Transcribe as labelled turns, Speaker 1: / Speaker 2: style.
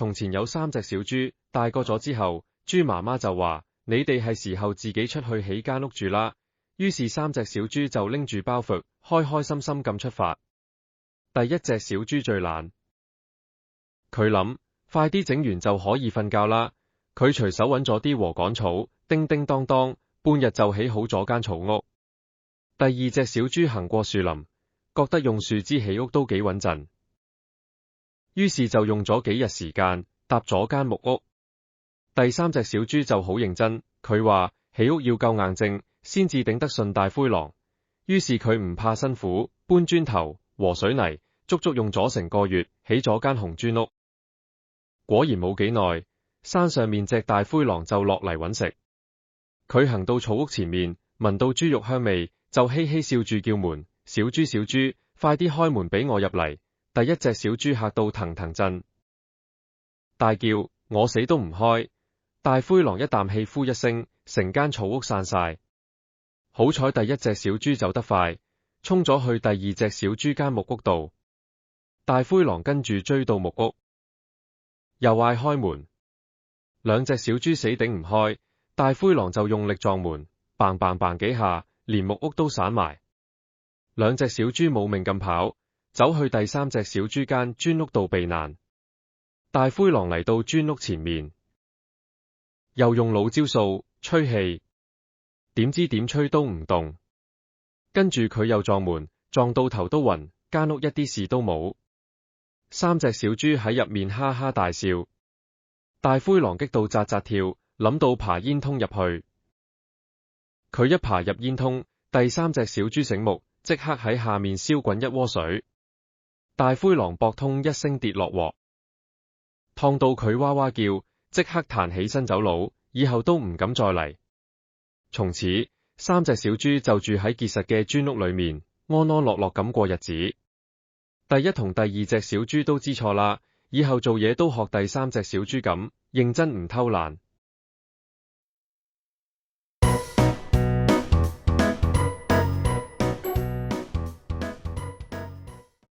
Speaker 1: 從前有3隻小豬，大個咗之後，豬媽媽就話：你哋係時候自己出去起間屋住啦。於是3隻小豬就拎住包袱，開開心心咁出發。第一隻小豬最懶，佢諗快啲整完就可以瞓覺啦。佢隨手揾咗啲禾稈草，叮叮當當，半日就起好咗間草屋。第二隻小豬行過樹林，覺得用樹枝起屋都幾穩陣，於是就用咗幾日時間搭咗間木屋。第三隻小豬就好認真，佢話起屋要夠硬淨，先至頂得順大灰狼。於是佢唔怕辛苦，搬磚頭、和水泥，足足用咗成個月，起咗間紅磚屋。果然冇幾耐，山上面隻大灰狼就落嚟揾食。佢行到草屋前面，聞到豬肉香味，就嘻嘻笑住叫門：小豬小豬，快啲開門俾我入嚟。第一隻小豬嚇到騰騰震，大叫：我死都唔開。大灰狼一啖氣呼一聲，成間草屋散晒。好彩第一隻小豬走得快，衝咗去第二隻小豬間木屋度。大灰狼跟住追到木屋，又嗌開門。兩隻小豬死頂唔開，大灰狼就用力撞門，嘭嘭嘭幾下，連木屋都散埋。兩隻小豬冇命咁跑，走去第三隻小豬間磚屋度避難。大灰狼嚟到磚屋前面，又用老招數吹氣，點知點吹都唔動。跟住佢又撞門，撞到頭都暈，間屋一啲事都冇。三隻小豬喺入面哈哈大笑。大灰狼激到扎扎跳，諗到爬煙通入去。佢一爬入煙通，第三隻小豬醒目，即刻喺下面燒滾一鍋水。大灰狼扑通一聲跌落鑊，燙到佢哇哇叫，即刻彈起身走佬，以後都唔敢再嚟。從此，三隻小豬就住喺結實嘅磚屋裏面，安安樂樂咁過日子。第一同第二隻小豬都知錯啦，以後做嘢都學第三隻小豬咁，認真唔偷懶。